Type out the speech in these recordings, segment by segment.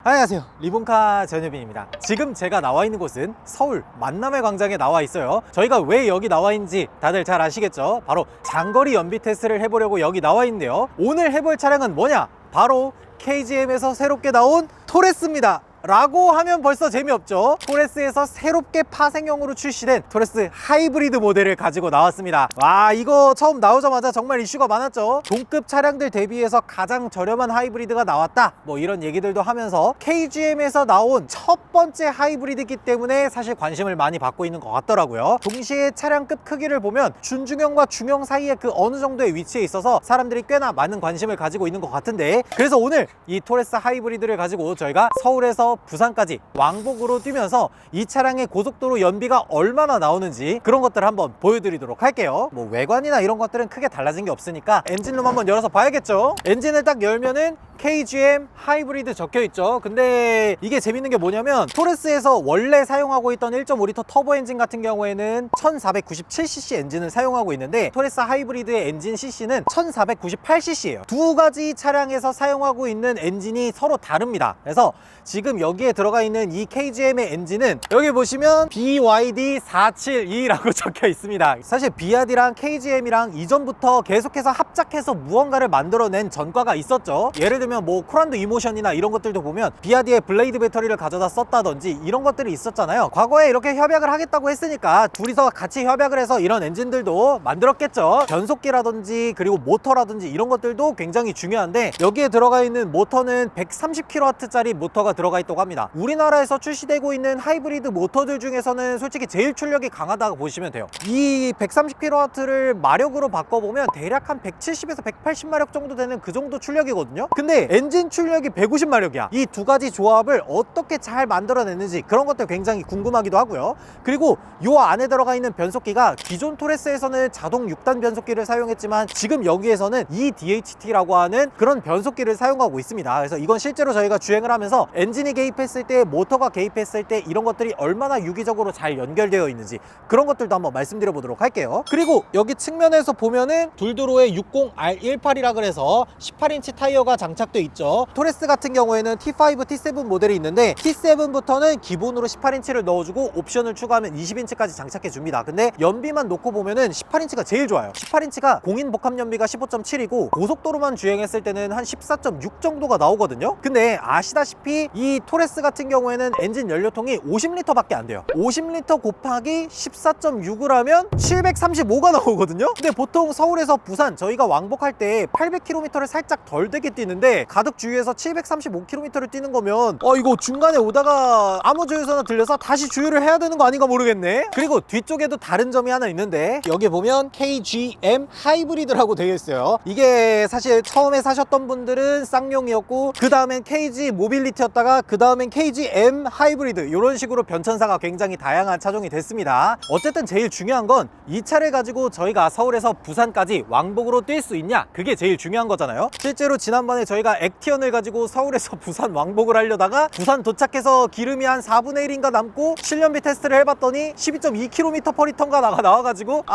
안녕하세요, 리본카 전효빈입니다. 지금 제가 나와 있는 곳은 서울 만남의 광장에 나와 있어요. 저희가 왜 여기 나와 있는지 다들 잘 아시겠죠? 바로 장거리 연비 테스트를 해보려고 여기 나와 있는데요. 오늘 해볼 차량은 뭐냐? 바로 KGM에서 새롭게 나온 토레스입니다 라고 하면 벌써 재미없죠. 토레스에서 새롭게 파생형으로 출시된 토레스 하이브리드 모델을 가지고 나왔습니다. 와, 이거 처음 나오자마자 정말 이슈가 많았죠. 동급 차량들 대비해서 가장 저렴한 하이브리드가 나왔다, 뭐 이런 얘기들도 하면서 KGM에서 나온 첫 번째 하이브리드이기 때문에 사실 관심을 많이 받고 있는 것 같더라고요. 동시에 차량급 크기를 보면 준중형과 중형 사이에 그 어느 정도의 위치에 있어서 사람들이 꽤나 많은 관심을 가지고 있는 것 같은데, 그래서 오늘 이 토레스 하이브리드를 가지고 저희가 서울에서 부산까지 왕복으로 뛰면서 이 차량의 고속도로 연비가 얼마나 나오는지 그런 것들을 한번 보여드리도록 할게요. 뭐 외관이나 이런 것들은 크게 달라진 게 없으니까 엔진룸 한번 열어서 봐야겠죠. 엔진을 딱 열면은 KGM 하이브리드 적혀있죠. 근데 이게 재밌는 게 뭐냐면, 토레스에서 원래 사용하고 있던 1.5L 터보 엔진 같은 경우에는 1497cc 엔진을 사용하고 있는데, 토레스 하이브리드의 엔진 cc는 1498cc예요 두 가지 차량에서 사용하고 있는 엔진이 서로 다릅니다. 그래서 지금 여기에 들어가 있는 이 KGM의 엔진은 여기 보시면 BYD472라고 적혀 있습니다. 사실 BYD랑 KGM이랑 이전부터 계속해서 합작해서 무언가를 만들어낸 전과가 있었죠. 예를 들면 뭐 코란도 이모션이나 이런 것들도 보면 BYD의 블레이드 배터리를 가져다 썼다든지 이런 것들이 있었잖아요. 과거에 이렇게 협약을 하겠다고 했으니까 둘이서 같이 협약을 해서 이런 엔진들도 만들었겠죠. 변속기라든지 그리고 모터라든지 이런 것들도 굉장히 중요한데, 여기에 들어가 있는 모터는 130kW짜리 모터가 들어가 있다고 합니다. 우리나라에서 출시되고 있는 하이브리드 모터들 중에서는 솔직히 제일 출력이 강하다고 보시면 돼요. 이 130kW를 마력으로 바꿔보면 대략 한 170에서 180마력 정도 되는 그 정도 출력이거든요. 근데 엔진 출력이 150마력이야 이 두 가지 조합을 어떻게 잘 만들어냈는지 그런 것들 굉장히 궁금하기도 하고요. 그리고 요 안에 들어가 있는 변속기가 기존 토레스에서는 자동 6단 변속기를 사용했지만 지금 여기에서는 EDHT라고 하는 그런 변속기를 사용하고 있습니다. 그래서 이건 실제로 저희가 주행을 하면서 엔진이 개입했을 때, 모터가 개입했을 때 이런 것들이 얼마나 유기적으로 잘 연결되어 있는지 그런 것들도 한번 말씀드려 보도록 할게요. 그리고 여기 측면에서 보면은 둘도로에 60R18이라 그래서 18인치 타이어가 장착돼 있죠. 토레스 같은 경우에는 T5, T7 모델이 있는데 T7부터는 기본으로 18인치를 넣어주고 옵션을 추가하면 20인치까지 장착해 줍니다. 근데 연비만 놓고 보면은 18인치가 제일 좋아요. 18인치가 공인 복합 연비가 15.7이고 고속도로만 주행했을 때는 한 14.6 정도가 나오거든요. 근데 아시다시피 이 토레스 같은 경우에는 엔진 연료통이 50L 밖에 안 돼요. 50L 곱하기 14.6을 하면 735가 나오거든요. 근데 보통 서울에서 부산 저희가 왕복할 때 800km를 살짝 덜 되게 뛰는데, 가덕 주유에서 735km를 뛰는 거면 이거 중간에 오다가 아무 주유소나 들려서 다시 주유를 해야 되는 거 아닌가 모르겠네. 그리고 뒤쪽에도 다른 점이 하나 있는데, 여기 보면 KGM 하이브리드라고 되어 있어요. 이게 사실 처음에 사셨던 분들은 쌍용이었고, 그 다음엔 KG 모빌리티였다가 그 다음엔 KGM 하이브리드, 이런 식으로 변천사가 굉장히 다양한 차종이 됐습니다. 어쨌든 제일 중요한 건 이 차를 가지고 저희가 서울에서 부산까지 왕복으로 뛸 수 있냐, 그게 제일 중요한 거잖아요. 실제로 지난번에 저희가 액티언을 가지고 서울에서 부산 왕복을 하려다가 부산 도착해서 기름이 한 4분의 1인가 남고 실연비 테스트를 해봤더니 12.2km/L가 나와가지고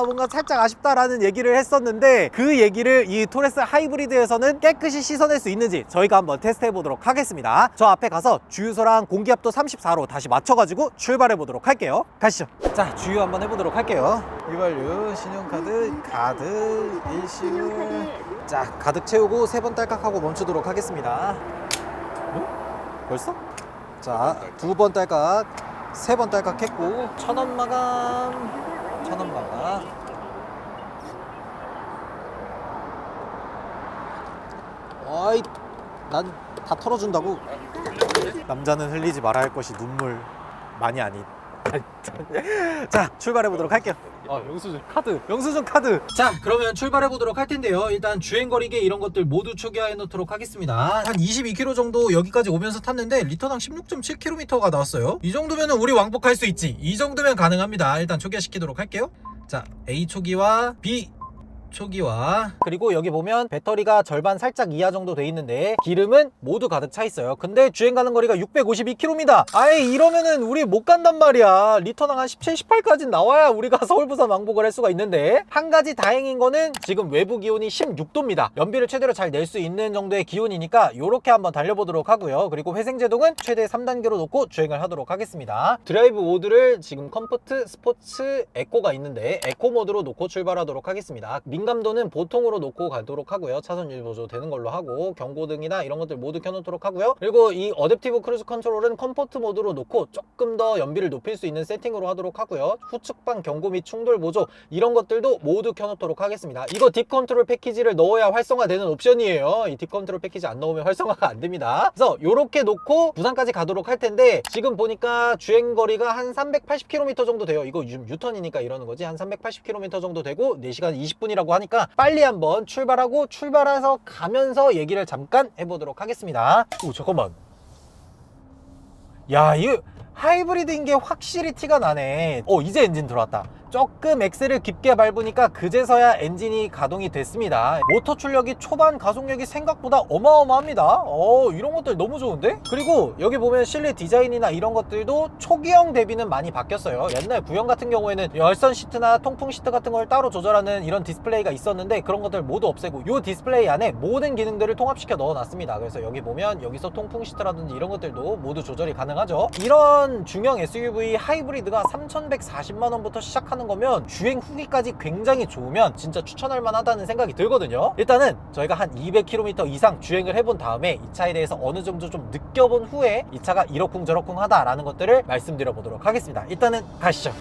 뭔가 살짝 아쉽다라는 얘기를 했었는데, 그 얘기를 이 토레스 하이브리드에서는 깨끗이 씻어낼 수 있는지 저희가 한번 테스트해 보도록 하겠습니다. 저 앞에 가서 주유소랑 공기압도 34로 다시 맞춰가지고 출발해 보도록 할게요. 가시죠. 자, 주유 한번 해보도록 할게요. 휘발유, 신용카드, 가득, 일시불. 자, 가득 채우고 3번 딸깍하고 멈추도록 하겠습니다. 벌써? 자, 2번 딸깍, 3번 딸깍 했고 1000원 마감, 1000원 마감. 어이, 난 다 털어준다고. 남자는 흘리지 말아야 할 것이 눈물 많이 아닌. 자, 출발해 보도록 할게요. 영수증 카드, 영수증 카드. 자, 그러면 출발해 보도록 할 텐데요. 일단 주행거리계 이런 것들 모두 초기화해 놓도록 하겠습니다. 한 22km 정도 여기까지 오면서 탔는데 리터당 16.7km가 나왔어요. 이 정도면 우리 왕복할 수 있지, 이 정도면 가능합니다. 일단 초기화 시키도록 할게요. 자, A 초기화, B 초기화. 그리고 여기 보면 배터리가 절반 살짝 이하 정도 돼 있는데 기름은 모두 가득 차 있어요. 근데 주행 가는 거리가 652km입니다. 아이 이러면은 우리 못 간단 말이야. 리터당 한 17, 18까지 나와야 우리가 서울 부산 왕복을 할 수가 있는데, 한 가지 다행인 거는 지금 외부 기온이 16도입니다 연비를 최대로 잘 낼 수 있는 정도의 기온이니까 요렇게 한번 달려보도록 하고요. 그리고 회생제동은 최대 3단계로 놓고 주행을 하도록 하겠습니다. 드라이브 모드를 지금 컴포트, 스포츠, 에코가 있는데 에코 모드로 놓고 출발하도록 하겠습니다. 민감도는 보통으로 놓고 가도록 하고요. 차선 유지 보조 되는 걸로 하고, 경고등이나 이런 것들 모두 켜놓도록 하고요. 그리고 이 어댑티브 크루즈 컨트롤은 컴포트 모드로 놓고 조금 더 연비를 높일 수 있는 세팅으로 하도록 하고요. 후측방 경고 및 충돌 보조 이런 것들도 모두 켜놓도록 하겠습니다. 이거 딥 컨트롤 패키지를 넣어야 활성화되는 옵션이에요. 이 딥 컨트롤 패키지 안 넣으면 활성화가 안 됩니다. 그래서 요렇게 놓고 부산까지 가도록 할 텐데, 지금 보니까 주행거리가 한 380km 정도 돼요. 이거 유턴이니까 이러는 거지. 한 380km 정도 되고 4시간 20분이라고 하니까 빨리 한번 출발하고, 출발해서 가면서 얘기를 잠깐 해보도록 하겠습니다. 오 잠깐만, 야 이거 하이브리드인 게 확실히 티가 나네. 이제 엔진 들어왔다. 조금 엑셀을 깊게 밟으니까 그제서야 엔진이 가동이 됐습니다. 모터 출력이 초반 가속력이 생각보다 어마어마합니다. 이런 것들 너무 좋은데? 그리고 여기 보면 실내 디자인이나 이런 것들도 초기형 대비는 많이 바뀌었어요. 옛날 구형 같은 경우에는 열선 시트나 통풍 시트 같은 걸 따로 조절하는 이런 디스플레이가 있었는데, 그런 것들 모두 없애고 이 디스플레이 안에 모든 기능들을 통합시켜 넣어놨습니다. 그래서 여기 보면 여기서 통풍 시트라든지 이런 것들도 모두 조절이 가능하죠. 이런 중형 SUV 하이브리드가 3,140만원부터 시작하는 거면 주행 후기까지 굉장히 좋으면 진짜 추천할 만하다는 생각이 들거든요. 일단은 저희가 한 200km 이상 주행을 해본 다음에 이 차에 대해서 어느 정도 좀 느껴본 후에 이 차가 이러쿵저러쿵 하다라는 것들을 말씀드려 보도록 하겠습니다. 일단은 가시죠.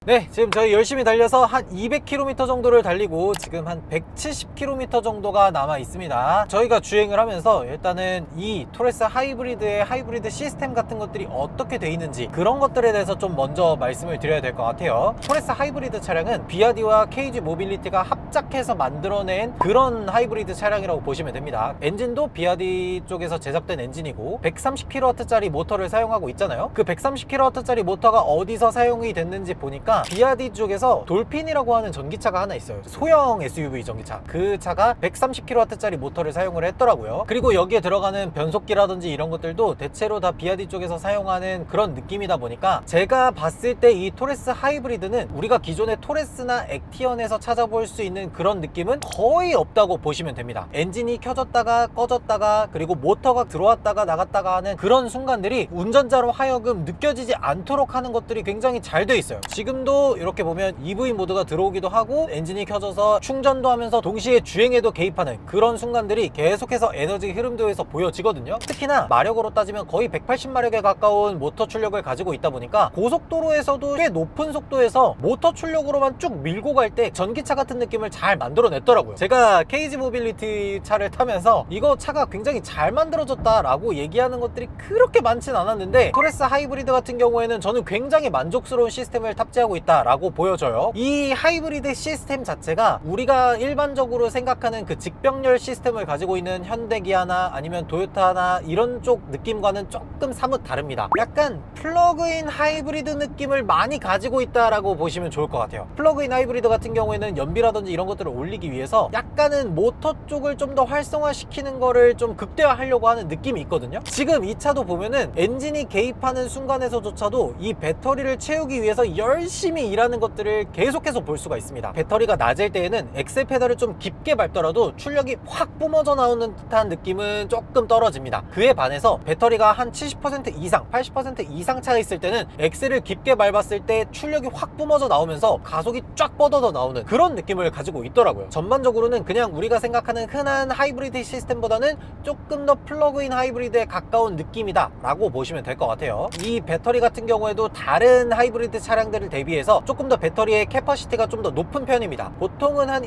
네, 지금 저희 열심히 달려서 한 200km 정도를 달리고 지금 한 170km 정도가 남아 있습니다. 저희가 주행을 하면서 일단은 이 토레스 하이브리드의 하이브리드 시스템 같은 것들이 어떻게 돼 있는지 그런 것들에 대해서 좀 먼저 말씀을 드려야 될 것 같아요. 토레스 하이브리드 차량은 비아디와 KG 모빌리티가 합작해서 만들어낸 그런 하이브리드 차량이라고 보시면 됩니다. 엔진도 비아디 쪽에서 제작된 엔진이고 130kW짜리 모터를 사용하고 있잖아요. 그 130kW짜리 모터가 어디서 사용이 됐는지 보니까 비아디 쪽에서 돌핀이라고 하는 전기차가 하나 있어요. 소형 SUV 전기차. 그 차가 130kW짜리 모터를 사용을 했더라고요. 그리고 여기에 들어가는 변속기라든지 이런 것들도 대체로 다 비아디 쪽에서 사용하는 그런 느낌이다 보니까 제가 봤을 때 이 토레스 하이브리드는 우리가 기존의 토레스나 액티언에서 찾아볼 수 있는 그런 느낌은 거의 없다고 보시면 됩니다. 엔진이 켜졌다가 꺼졌다가 그리고 모터가 들어왔다가 나갔다가 하는 그런 순간들이 운전자로 하여금 느껴지지 않도록 하는 것들이 굉장히 잘 돼 있어요. 지금도 이렇게 보면 EV 모드가 들어오기도 하고 엔진이 켜져서 충전도 하면서 동시에 주행에도 개입하는 그런 순간들이 계속해서 에너지 흐름도에서 보여지거든요. 특히나 마력으로 따지면 거의 180마력에 가까운 모터 출력을 가지고 있다 보니까 고속도로에서도 꽤 높은 속도에서 모터 출력으로만 쭉 밀고 갈 때 전기차 같은 느낌을 잘 만들어냈더라고요. 제가 KG 모빌리티 차를 타면서 이거 차가 굉장히 잘 만들어졌다 라고 얘기하는 것들이 그렇게 많진 않았는데, 토레스 하이브리드 같은 경우에는 저는 굉장히 만족스러운 시스템을 탑재하고 있다 라고 보여져요. 이 하이브리드 시스템 자체가 우리가 일반적으로 생각하는 그 직병렬 시스템을 가지고 있는 현대기아나 아니면 도요타나 이런 쪽 느낌과는 조금 사뭇 다릅니다. 약간 플러그인 하이브리드 느낌을 많이 가지고 있다라고 보시면 좋을 것 같아요. 플러그인 하이브리드 같은 경우에는 연비라든지 이런 것들을 올리기 위해서 약간은 모터 쪽을 좀 더 활성화시키는 거를 좀 극대화하려고 하는 느낌이 있거든요. 지금 이 차도 보면은 엔진이 개입하는 순간에서조차도 이 배터리를 채우기 위해서 열심히 일하는 것들을 계속해서 볼 수가 있습니다. 배터리가 낮을 때에는 엑셀 페달을 좀 깊게 밟더라도 출력이 확 뿜어져 나오는 듯한 느낌은 조금 떨어집니다. 그에 반해서 배터리가 한 70% 이상, 80% 이상 차 있을 때는 엑셀을 깊게 밟았을 때 출력이 확 뿜어져 나오면서 가속이 쫙 뻗어져 나오는 그런 느낌을 가지고 있더라고요. 전반적으로는 그냥 우리가 생각하는 흔한 하이브리드 시스템보다는 조금 더 플러그인 하이브리드에 가까운 느낌이다 라고 보시면 될 것 같아요. 이 배터리 같은 경우에도 다른 하이브리드 차량들을 대비해서 조금 더 배터리의 캐퍼시티가 좀 더 높은 편입니다. 보통은 한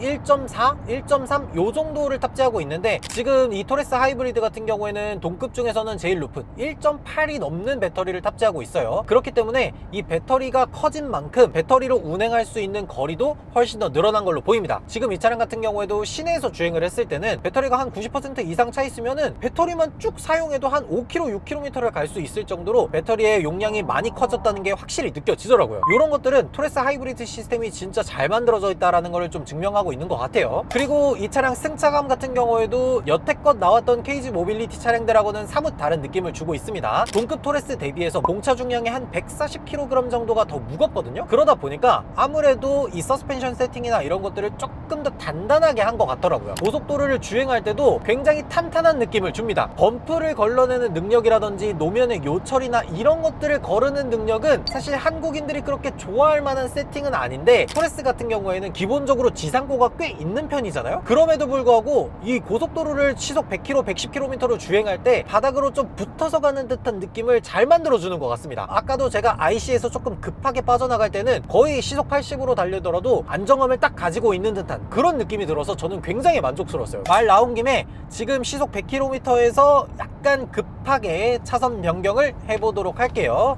1.4, 1.3 요 정도를 탑재하고 있는데 지금 이 토레스 하이브리드 같은 경우에는 동급 중에서는 제일 높은 1.8이 넘는 배터리를 탑재하고 있어요. 그렇기 때문에 이 배터리가 커진 만큼 배터리로 운행할 수 있는 거리도 훨씬 더 늘어난 걸로 보입니다. 지금 이 차량 같은 경우에도 시내에서 주행을 했을 때는 배터리가 한 90% 이상 차 있으면은 배터리만 쭉 사용해도 한 5km, 6km를 갈 수 있을 정도로 배터리의 용량이 많이 커졌다는 게 확실히 느껴지더라고요. 이런 것들은 토레스 하이브리드 시스템이 진짜 잘 만들어져 있다는 걸 좀 증명하고 있는 것 같아요. 그리고 이 차량 승차감 같은 경우에도 여태껏 나왔던 KG 모빌리티 차량들하고는 사뭇 다른 느낌을 주고 있습니다. 동급 토레스 대비해서 공차 중량이 한 140kg 정도가 더 무겁거든요. 그러다 보니까 아무래도 이 서스펜션 세팅이나 이런 것들을 조금 더 단단하게 한 것 같더라고요. 고속도로를 주행할 때도 굉장히 탄탄한 느낌을 줍니다. 범프를 걸러내는 능력이라든지 노면의 요철이나 이런 것들을 거르는 능력은 사실 한국인들이 그렇게 좋아할 만한 세팅은 아닌데 토레스 같은 경우에는 기본적으로 지상고가 꽤 있는 편이잖아요. 그럼에도 불구하고 이 고속도로를 시속 100km, 110km로 주행할 때 바닥으로 좀 붙어서 가는 듯한 느낌을 잘 만들어주는 것 같습니다. 아까도 제가 IC에서 조금 급하게 빠져나갈 때는 거의 시속 80으로 달리더라도 안정감을 딱 가지고 있는 듯한 그런 느낌이 들어서 저는 굉장히 만족스러웠어요. 말 나온 김에 지금 시속 100km에서 약간 급하게 차선 변경을 해보도록 할게요.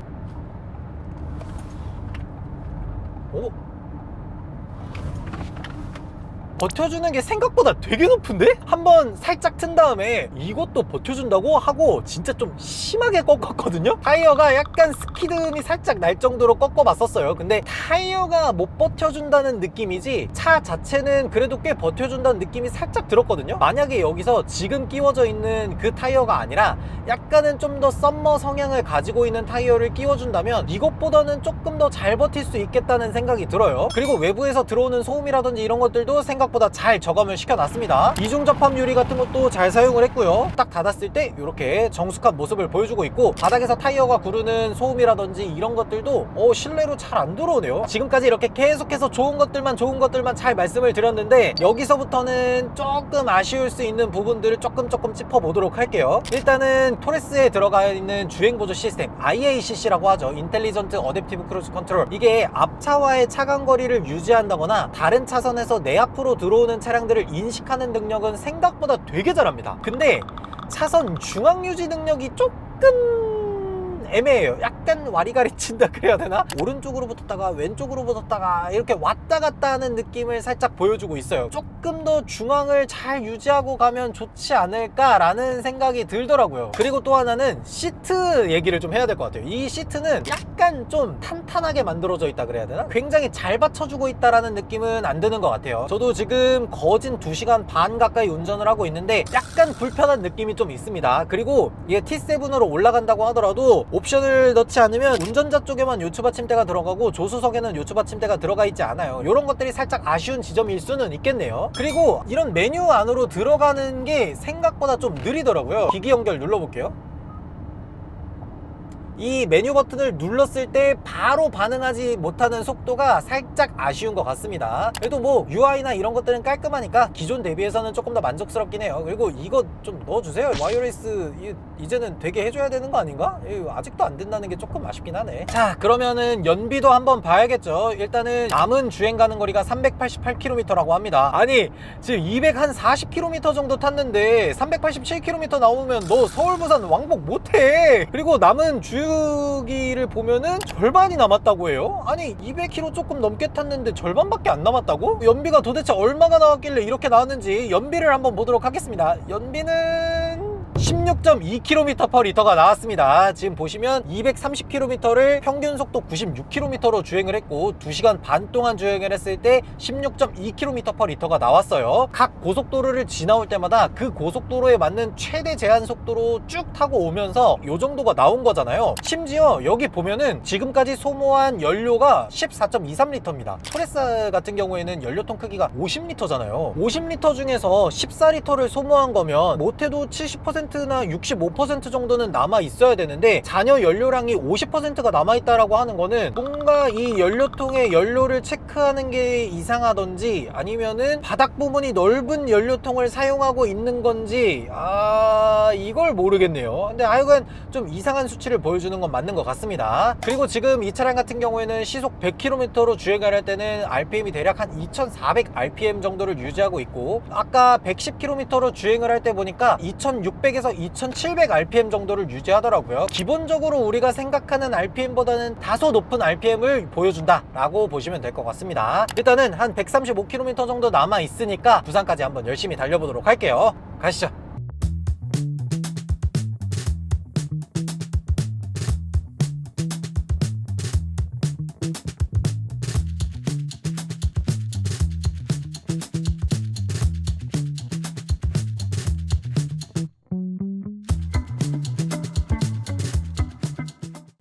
오? 버텨주는 게 생각보다 되게 높은데? 한번 살짝 튼 다음에 이것도 버텨준다고 하고 진짜 좀 심하게 꺾었거든요? 타이어가 약간 스키드음이 살짝 날 정도로 꺾어봤었어요. 근데 타이어가 못 버텨준다는 느낌이지 차 자체는 그래도 꽤 버텨준다는 느낌이 살짝 들었거든요? 만약에 여기서 지금 끼워져 있는 그 타이어가 아니라 약간은 좀 더 썸머 성향을 가지고 있는 타이어를 끼워준다면 이것보다는 조금 더 잘 버틸 수 있겠다는 생각이 들어요. 그리고 외부에서 들어오는 소음이라든지 이런 것들도 생각보다 잘 저감을 시켜놨습니다. 이중 접합 유리 같은 것도 잘 사용을 했고요. 딱 닫았을 때 이렇게 정숙한 모습을 보여주고 있고 바닥에서 타이어가 구르는 소음이라든지 이런 것들도 실내로 잘 안 들어오네요. 지금까지 이렇게 계속해서 좋은 것들만 잘 말씀을 드렸는데 여기서부터는 조금 아쉬울 수 있는 부분들을 조금 짚어보도록 할게요. 일단은 토레스에 들어가 있는 주행보조 시스템 IACC라고 하죠. 인텔리전트 어댑티브 크루즈 컨트롤. 이게 앞차와의 차간거리를 유지한다거나 다른 차선에서 내 앞으로 들어오는 차량들을 인식하는 능력은 생각보다 되게 잘합니다. 근데 차선 중앙 유지 능력이 조금 애매해요. 약간 와리가리 친다 그래야 되나? 오른쪽으로 붙었다가 왼쪽으로 붙었다가 이렇게 왔다 갔다 하는 느낌을 살짝 보여주고 있어요. 조금 더 중앙을 잘 유지하고 가면 좋지 않을까라는 생각이 들더라고요. 그리고 또 하나는 시트 얘기를 좀 해야 될 것 같아요. 이 시트는 약간 좀 탄탄하게 만들어져 있다 그래야 되나? 굉장히 잘 받쳐주고 있다라는 느낌은 안 드는 것 같아요. 저도 지금 거진 2시간 반 가까이 운전을 하고 있는데 약간 불편한 느낌이 좀 있습니다. 그리고 이게 T7으로 올라간다고 하더라도 옵션을 넣지 않으면 운전자 쪽에만 요추 받침대가 들어가고 조수석에는 요추 받침대가 들어가 있지 않아요. 이런 것들이 살짝 아쉬운 지점일 수는 있겠네요. 그리고 이런 메뉴 안으로 들어가는 게 생각보다 좀 느리더라고요. 기기 연결 눌러볼게요. 이 메뉴 버튼을 눌렀을 때 바로 반응하지 못하는 속도가 살짝 아쉬운 것 같습니다. 그래도 뭐 UI나 이런 것들은 깔끔하니까 기존 대비해서는 조금 더 만족스럽긴 해요. 그리고 이거 좀 넣어주세요. 와이어리스 이제는 되게 해줘야 되는 거 아닌가? 아직도 안 된다는 게 조금 아쉽긴 하네. 자, 그러면은 연비도 한번 봐야겠죠. 일단은 남은 주행 가는 거리가 388km라고 합니다. 아니 지금 240km 정도 탔는데 387km 나오면 너 서울 부산 왕복 못해. 그리고 남은 주유기를 보면은 절반이 남았다고 해요. 아니 200km 조금 넘게 탔는데 절반밖에 안 남았다고? 연비가 도대체 얼마가 나왔길래 이렇게 나왔는지 연비를 한번 보도록 하겠습니다. 연비는 16.2km/L가 나왔습니다. 지금 보시면 230km를 평균 속도 96km로 주행을 했고 2시간 반 동안 주행을 했을 때 16.2km/L가 나왔어요. 각 고속도로를 지나올 때마다 그 고속도로에 맞는 최대 제한 속도로 쭉 타고 오면서 이 정도가 나온 거잖아요. 심지어 여기 보면은 지금까지 소모한 연료가 14.23L입니다. 토레스 같은 경우에는 연료통 크기가 50L잖아요. 50L 중에서 14L를 소모한 거면 못해도 70% 60%나 65% 정도는 남아 있어야 되는데 잔여 연료량이 50%가 남아 있다라고 하는 거는 뭔가 이 연료통에 연료를 체크하는 게 이상하던지 아니면은 바닥 부분이 넓은 연료통을 사용하고 있는 건지 이걸 모르겠네요. 근데 하여간 좀 이상한 수치를 보여주는 건 맞는 것 같습니다. 그리고 지금 이 차량 같은 경우에는 시속 100km로 주행을 할 때는 RPM이 대략 한 2400 RPM 정도를 유지하고 있고, 아까 110km로 주행을 할 때 보니까 2600에서 2700 RPM 정도를 유지하더라고요. 기본적으로 우리가 생각하는 RPM보다는 다소 높은 RPM을 보여준다 라고 보시면 될 것 같습니다. 일단은 한 135km 정도 남아 있으니까 부산까지 한번 열심히 달려보도록 할게요. 가시죠.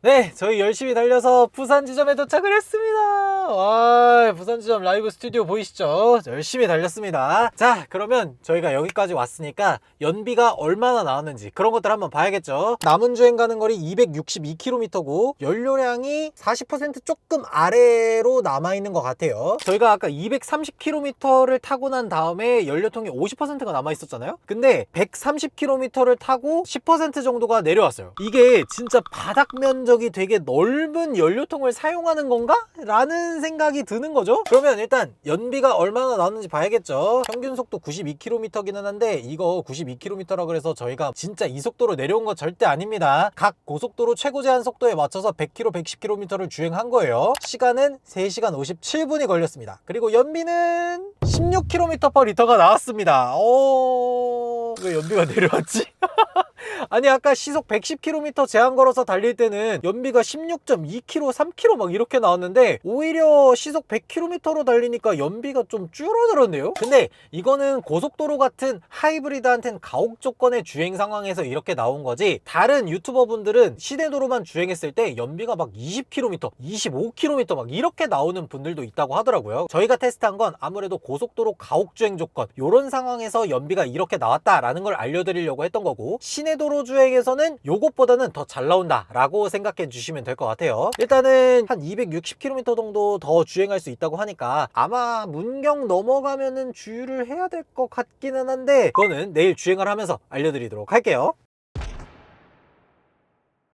네, 저희 열심히 달려서 부산 지점에 도착을 했습니다. 와, 부산 지점 라이브 스튜디오 보이시죠? 열심히 달렸습니다. 자, 그러면 저희가 여기까지 왔으니까 연비가 얼마나 나왔는지 그런 것들 한번 봐야겠죠. 남은 주행 가는 거리 262km고 연료량이 40% 조금 아래로 남아있는 것 같아요. 저희가 아까 230km를 타고 난 다음에 연료통이 50%가 남아있었잖아요. 근데 130km를 타고 10% 정도가 내려왔어요. 이게 진짜 바닥 면적이 되게 넓은 연료통을 사용하는 건가? 라는 생각이 드는 거죠. 그러면 일단 연비가 얼마나 나왔는지 봐야겠죠. 평균 속도 92km기는 한데 이거 92km라 그래서 저희가 진짜 이 속도로 내려온 거 절대 아닙니다. 각 고속도로 최고 제한 속도에 맞춰서 100km, 110km를 주행한 거예요. 시간은 3시간 57분이 걸렸습니다. 그리고 연비는 16km/L가 나왔습니다. 왜 연비가 내려왔지? 아니 아까 시속 110km 제한 걸어서 달릴 때는 연비가 16.2km, 3km 막 이렇게 나왔는데 오히려 시속 100km로 달리니까 연비가 좀 줄어들었네요. 근데 이거는 고속도로 같은 하이브리드한테는 가혹 조건의 주행 상황에서 이렇게 나온 거지, 다른 유튜버 분들은 시내도로만 주행했을 때 연비가 막 20km, 25km 막 이렇게 나오는 분들도 있다고 하더라고요. 저희가 테스트한 건 아무래도 고속도로 가혹 주행 조건 요런 상황에서 연비가 이렇게 나왔다라는 걸 알려드리려고 했던 거고, 시내도로 주행에서는 요것보다는 더 잘 나온다 라고 생각해 주시면 될 것 같아요. 일단은 한 260km 정도 더 주행할 수 있다고 하니까 아마 문경 넘어가면은 주유를 해야 될 것 같기는 한데 그거는 내일 주행을 하면서 알려드리도록 할게요.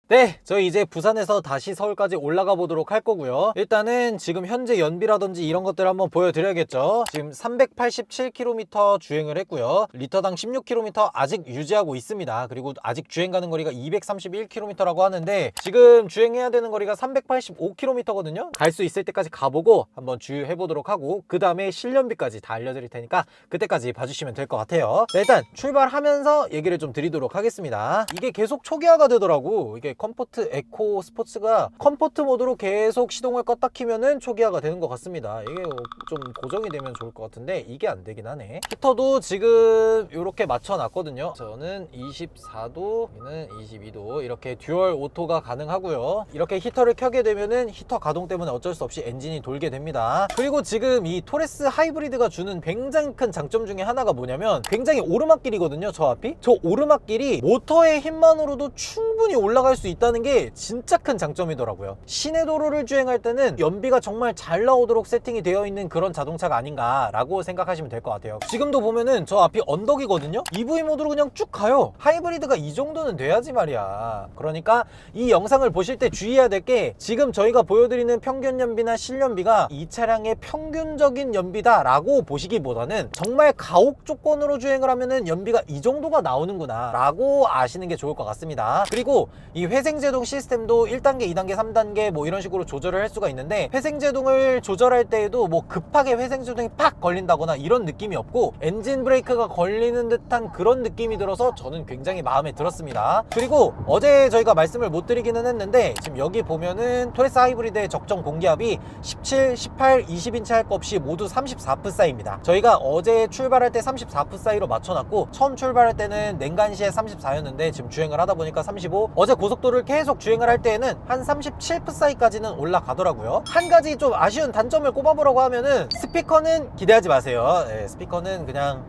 네, 저희 이제 부산에서 다시 서울까지 올라가 보도록 할 거고요. 일단은 지금 현재 연비라든지 이런 것들 한번 보여드려야겠죠. 지금 387km 주행을 했고요. 리터당 16km 아직 유지하고 있습니다. 그리고 아직 주행 가는 거리가 231km라고 하는데 지금 주행해야 되는 거리가 385km거든요. 갈 수 있을 때까지 가보고 한번 주유해 보도록 하고 그 다음에 실연비까지 다 알려드릴 테니까 그때까지 봐주시면 될 것 같아요. 네, 일단 출발하면서 얘기를 좀 드리도록 하겠습니다. 이게 계속 초기화가 되더라고. 이게 컴포트 에코 스포츠가 컴포트 모드로 계속 시동을 껐다 키면은 초기화가 되는 것 같습니다. 이게 좀 고정이 되면 좋을 것 같은데 이게 안 되긴 하네. 히터도 지금 이렇게 맞춰 놨거든요. 저는 24도, 얘는 22도 이렇게 듀얼 오토가 가능하고요. 이렇게 히터를 켜게 되면은 히터 가동 때문에 어쩔 수 없이 엔진이 돌게 됩니다. 그리고 지금 이 토레스 하이브리드가 주는 굉장히 큰 장점 중에 하나가 뭐냐면 굉장히 오르막길이거든요. 저 앞이 저 오르막길이 모터의 힘만으로도 충분히 올라갈 수 있다는 게 진짜 큰 장점이더라고요. 시내 도로를 주행할 때는 연비가 정말 잘 나오도록 세팅이 되어 있는 그런 자동차가 아닌가 라고 생각하시면 될 것 같아요. 지금도 보면은 저 앞이 언덕이거든요. EV 모드로 그냥 쭉 가요. 하이브리드가 이 정도는 돼야지 말이야. 그러니까 이 영상을 보실 때 주의해야 될 게 지금 저희가 보여드리는 평균 연비나 실연비가 이 차량의 평균적인 연비다 라고 보시기보다는 정말 가혹 조건으로 주행을 하면은 연비가 이 정도가 나오는구나 라고 아시는 게 좋을 것 같습니다. 그리고 이 회생제동 시스템도 1단계, 2단계, 3단계 뭐 이런 식으로 조절을 할 수가 있는데 회생제동을 조절할 때에도 뭐 급하게 회생제동이 팍 걸린다거나 이런 느낌이 없고 엔진 브레이크가 걸리는 듯한 그런 느낌이 들어서 저는 굉장히 마음에 들었습니다. 그리고 어제 저희가 말씀을 못 드리기는 했는데 지금 여기 보면은 토레스 하이브리드의 적정 공기압이 17, 18, 20인치 할 거 없이 모두 34푸사이입니다. 저희가 어제 출발할 때 34푸사이로 맞춰놨고 처음 출발할 때는 냉간시에 34였는데 지금 주행을 하다 보니까 35, 어제 고속도로를 계속 주행을 할 때에는 한 37푸사이까지는 올라가더라고요. 한 가지 좀 아쉬운 단점을 꼽아보라고 하면은 스피커는 기대하지 마세요. 네, 스피커는 그냥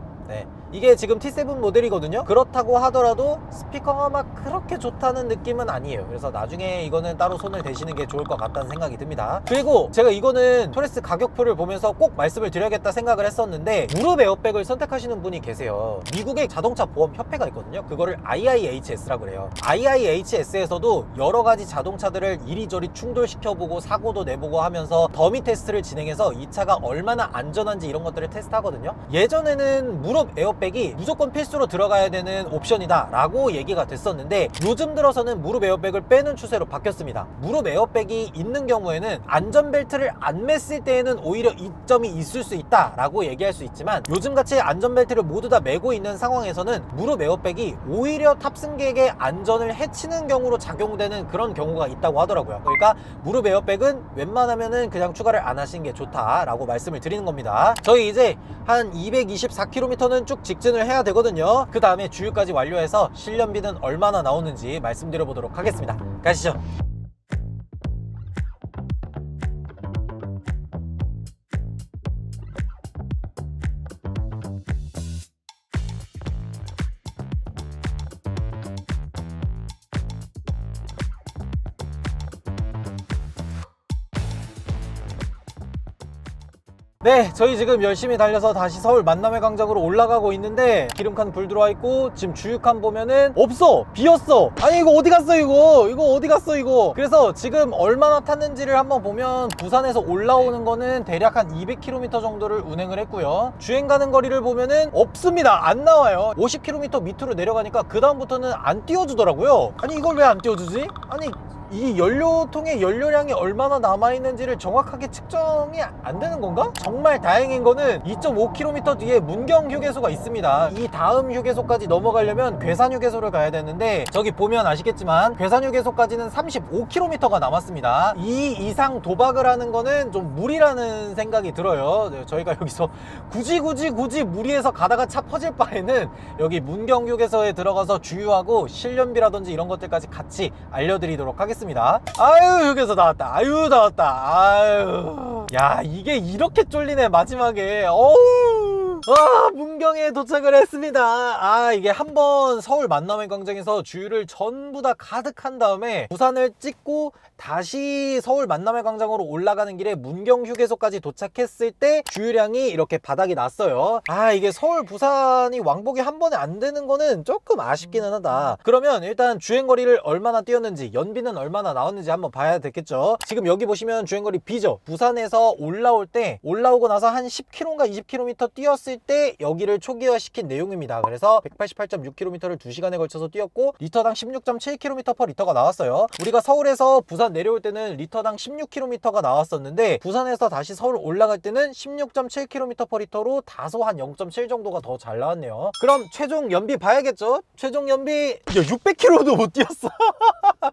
이게 지금 T7 모델이거든요. 그렇다고 하더라도 스피커가 막 그렇게 좋다는 느낌은 아니에요. 그래서 나중에 이거는 따로 손을 대시는 게 좋을 것 같다는 생각이 듭니다. 그리고 제가 이거는 토레스 가격표를 보면서 꼭 말씀을 드려야겠다 생각을 했었는데, 무릎 에어백을 선택하시는 분이 계세요. 미국의 자동차 보험 협회가 있거든요. 그거를 IIHS라고 그래요. IIHS에서도 여러 가지 자동차들을 이리저리 충돌시켜보고 사고도 내보고 하면서 더미 테스트를 진행해서 이 차가 얼마나 안전한지 이런 것들을 테스트하거든요. 예전에는 무릎 에어백이 무조건 필수로 들어가야 되는 옵션이다 라고 얘기가 됐었는데, 요즘 들어서는 무릎 에어백을 빼는 추세로 바뀌었습니다. 무릎 에어백이 있는 경우에는 안전벨트를 안 맸을 때에는 오히려 이점이 있을 수 있다 라고 얘기할 수 있지만, 요즘같이 안전벨트를 모두 다 매고 있는 상황에서는 무릎 에어백이 오히려 탑승객의 안전을 해치는 경우로 작용되는 그런 경우가 있다고 하더라고요. 그러니까 무릎 에어백은 웬만하면은 그냥 추가를 안 하시는 게 좋다라고 말씀을 드리는 겁니다. 저희 이제 한 224km는 쭉 직진을 해야 되거든요. 그 다음에 주유까지 완료해서 실년비는 얼마나 나오는지 말씀드려 보도록 하겠습니다. 가시죠. 네, 저희 지금 열심히 달려서 다시 서울 만남의 광장으로 올라가고 있는데, 기름칸 불 들어와 있고 지금 주유칸 보면은 없어! 비었어! 아니 이거 어디 갔어 이거! 이거 어디 갔어 이거! 그래서 지금 얼마나 탔는지를 한번 보면, 부산에서 올라오는 거는 대략 한 200km 정도를 운행을 했고요. 주행 가는 거리를 보면은 없습니다. 안 나와요. 50km 밑으로 내려가니까 그 다음부터는 안 띄워주더라고요. 아니 이걸 왜 안 띄워주지? 아니 이 연료통의 연료량이 얼마나 남아있는지를 정확하게 측정이 안 되는 건가? 정말 다행인 거는 2.5km 뒤에 문경 휴게소가 있습니다. 이 다음 휴게소까지 넘어가려면 괴산 휴게소를 가야 되는데, 저기 보면 아시겠지만 괴산 휴게소까지는 35km가 남았습니다. 이 이상 도박을 하는 거는 좀 무리라는 생각이 들어요. 저희가 여기서 굳이 무리해서 가다가 차 퍼질 바에는 여기 문경 휴게소에 들어가서 주유하고 실련비라든지 이런 것들까지 같이 알려드리도록 하겠습니다. 아유, 휴게소 나왔다. 아유, 나왔다. 아유, 야, 이게 이렇게 쫄리네 마지막에. 어우, 와, 문경에 도착을 했습니다. 아, 이게 한번 서울 만남의 광장에서 주유를 전부 다 가득한 다음에 부산을 찍고 다시 서울 만남의 광장으로 올라가는 길에 문경 휴게소까지 도착했을 때 주유량이 이렇게 바닥이 났어요. 아, 이게 서울 부산이 왕복이 한 번에 안 되는 거는 조금 아쉽기는 하다. 그러면 일단 주행거리를 얼마나 뛰었는지, 연비는 얼마나 나왔는지 한번 봐야 되겠죠. 지금 여기 보시면 주행거리 B죠. 부산에서 올라오고 나서 한 10km인가 20km 뛰었을 때 여기를 초기화시킨 내용입니다. 그래서 188.6km를 2시간에 걸쳐서 뛰었고 리터당 16.7km/L가 나왔어요. 우리가 서울에서 부산 내려올 때는 리터당 16km가 나왔었는데, 부산에서 다시 서울 올라갈 때는 16.7km/L로 다소 한 0.7 정도가 더 잘 나왔네요. 그럼 최종 연비 봐야겠죠? 최종 연비 600km도 못 뛰었어.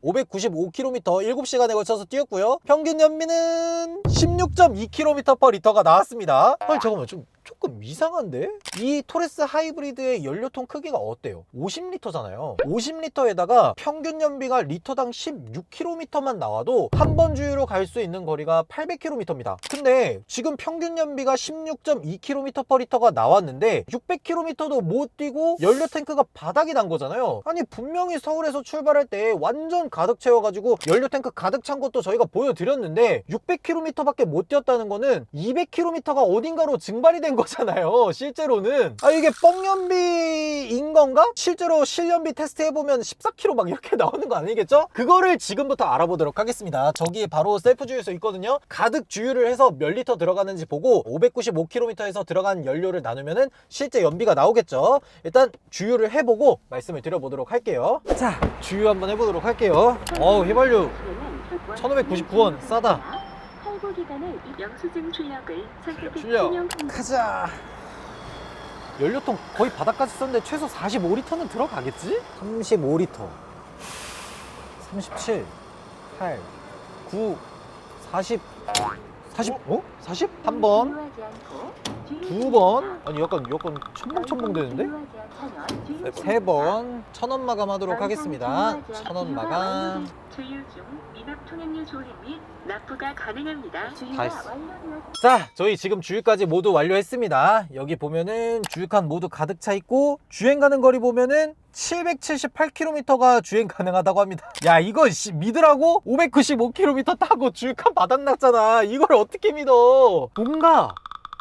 595km 7시간에 걸쳐서 뛰었고요. 평균 연비는 16.2km/L가 나왔습니다. 아니 잠깐만, 조금 이상한데? 이 토레스 하이브리드의 연료통 크기가 어때요? 50L잖아요. 50L에다가 평균 연비가 리터당 16km만 나와도 한 번 주유로 갈 수 있는 거리가 800km입니다. 근데 지금 평균 연비가 16.2km/L가 나왔는데 600km도 못 뛰고 연료 탱크가 바닥이 난 거잖아요. 아니 분명히 서울에서 출발할 때 완전 가득 채워가지고 연료 탱크 가득 찬 것도 저희가 보여드렸는데 600km밖에 못 뛰었다는 거는 200km가 어딘가로 증발이 된 거잖아요. 실제로는. 아, 이게 뻥연비인 건가? 실제로 실연비 테스트 해보면 14km 막 이렇게 나오는 거 아니겠죠? 그거를 지금부터 알아보도록 하겠습니다. 저기 바로 셀프 주유소 있거든요. 가득 주유를 해서 몇 리터 들어가는지 보고 595km에서 들어간 연료를 나누면은 실제 연비가 나오겠죠. 일단 주유를 해보고 말씀을 드려보도록 할게요. 자, 주유 한번 해보도록 할게요. 휘발유 1599원 싸다. 할부 기간의 영수증 출력을 출력 가자. 연료통 거의 바닥까지 썼는데 최소 45리터는 들어가겠지? 35리터 37 8 9 40 40 어? 40? 한번 2번. 아니 약간 첨벙첨벙 되는데? 3번 1,000원 마감하도록 하겠습니다. 1,000원 마감. 주유 중 미납 통행료 조회 및 납부가 가능합니다. 다 했어. 자, 저희 지금 주유까지 모두 완료했습니다. 여기 보면은 주유칸 모두 가득 차 있고 주행 가는 거리 보면은 778km가 주행 가능하다고 합니다. 야, 이거 믿으라고? 595km 타고 주유칸 바닥났잖아. 이걸 어떻게 믿어? 뭔가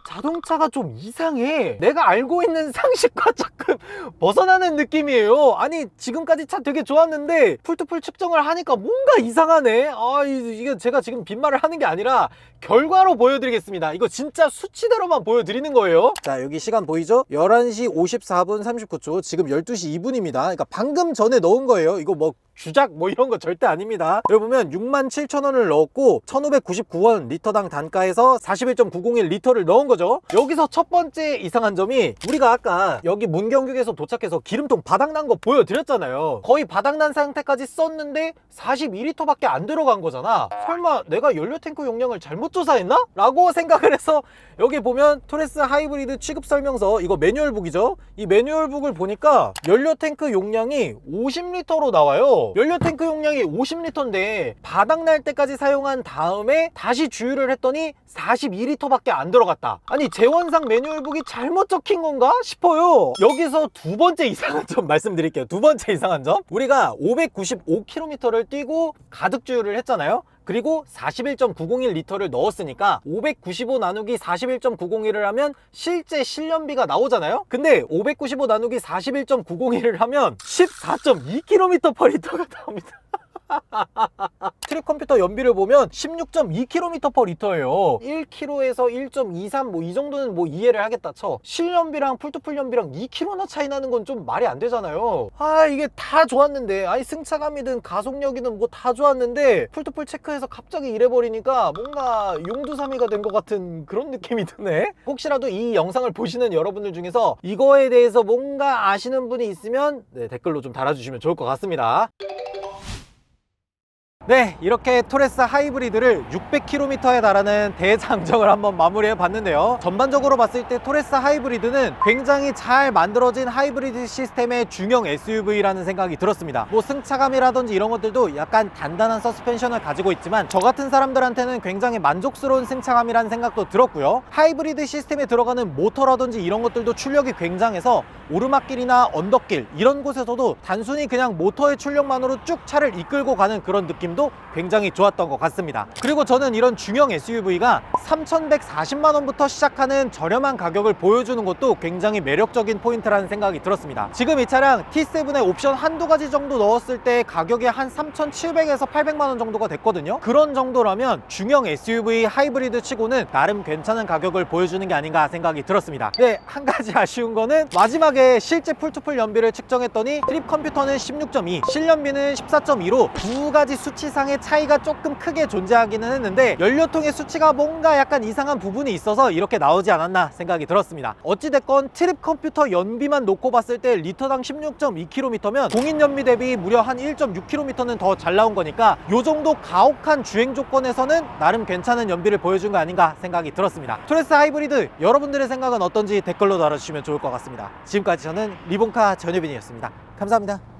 자동차가 좀 이상해. 내가 알고 있는 상식과 조금 벗어나는 느낌이에요. 아니, 지금까지 차 되게 좋았는데 풀투풀 측정을 하니까 뭔가 이상하네. 아, 이게 제가 지금 빈말을 하는 게 아니라 결과로 보여드리겠습니다. 이거 진짜 수치대로만 보여드리는 거예요. 자, 여기 시간 보이죠? 11시 54분 39초. 지금 12시 2분입니다. 그러니까 방금 전에 넣은 거예요. 이거 뭐 주작 뭐 이런 거 절대 아닙니다. 여기 보면 67,000원을 넣었고 1,599원 리터당 단가에서 41.901 리터를 넣은 거죠. 여기서 첫 번째 이상한 점이 우리가 아까 여기 문경역에서 도착해서 기름통 바닥난 거 보여드렸잖아요. 거의 바닥난 상태까지 썼는데 42리터밖에 안 들어간 거잖아. 설마 내가 연료탱크 용량을 잘못 조사했나? 라고 생각을 해서 여기 보면 토레스 하이브리드 취급 설명서, 이거 매뉴얼북이죠. 이 매뉴얼북을 보니까 연료탱크 용량이 50리터로 나와요. 연료탱크 용량이 50리터인데 바닥날 때까지 사용한 다음에 다시 주유를 했더니 42리터밖에 안 들어갔다. 아니, 재원상 매뉴얼북이 잘못 적힌 건가 싶어요. 여기서 두 번째 이상한 점 말씀드릴게요. 두 번째 이상한 점, 우리가 595km를 뛰고 가득 주유를 했잖아요. 그리고 41.901리터를 넣었으니까 595 나누기 41.901을 하면 실제 실연비가 나오잖아요. 근데 595 나누기 41.901을 하면 14.2km/L가 나옵니다. 트립 컴퓨터 연비를 보면 16.2km/L예요. 1km에서 1.23 뭐 이 정도는 뭐 이해를 하겠다 쳐. 실연비랑 풀투풀 연비랑 2km나 차이 나는 건 좀 말이 안 되잖아요. 아, 이게 다 좋았는데, 아니 승차감이든 가속력이든 뭐 다 좋았는데 풀투풀 체크해서 갑자기 이래 버리니까 뭔가 용두사미가 된 것 같은 그런 느낌이 드네. 혹시라도 이 영상을 보시는 여러분들 중에서 이거에 대해서 뭔가 아시는 분이 있으면 댓글로 좀 달아주시면 좋을 것 같습니다. 네, 이렇게 토레스 하이브리드를 600km에 달하는 대장정을 한번 마무리해 봤는데요. 전반적으로 봤을 때 토레스 하이브리드는 굉장히 잘 만들어진 하이브리드 시스템의 중형 SUV라는 생각이 들었습니다. 뭐 승차감이라든지 이런 것들도 약간 단단한 서스펜션을 가지고 있지만 저 같은 사람들한테는 굉장히 만족스러운 승차감이라는 생각도 들었고요. 하이브리드 시스템에 들어가는 모터라든지 이런 것들도 출력이 굉장해서 오르막길이나 언덕길 이런 곳에서도 단순히 그냥 모터의 출력만으로 쭉 차를 이끌고 가는 그런 느낌도 굉장히 좋았던 것 같습니다. 그리고 저는 이런 중형 SUV가 3,140만 원부터 시작하는 저렴한 가격을 보여주는 것도 굉장히 매력적인 포인트라는 생각이 들었습니다. 지금 이 차량 T7에 옵션 한두 가지 정도 넣었을 때 가격이 한 3,700에서 800만 원 정도가 됐거든요. 그런 정도라면 중형 SUV 하이브리드 치고는 나름 괜찮은 가격을 보여주는 게 아닌가 생각이 들었습니다. 네, 한 가지 아쉬운 거는 마지막에 실제 풀투풀 연비를 측정했더니 트립 컴퓨터는 16.2, 실연비는 14.2로 두 가지 수치상의 차이가 조금 크게 존재하기는 했는데 연료통의 수치가 뭔가 약간 이상한 부분이 있어서 이렇게 나오지 않았나 생각이 들었습니다. 어찌됐건 트립 컴퓨터 연비만 놓고 봤을 때 리터당 16.2km면 공인 연비 대비 무려 한 1.6km는 더 잘 나온 거니까 요 정도 가혹한 주행 조건에서는 나름 괜찮은 연비를 보여준 거 아닌가 생각이 들었습니다. 토레스 하이브리드 여러분들의 생각은 어떤지 댓글로 달아주시면 좋을 것 같습니다. 지금까지 저는 리본카 전효빈이었습니다. 감사합니다.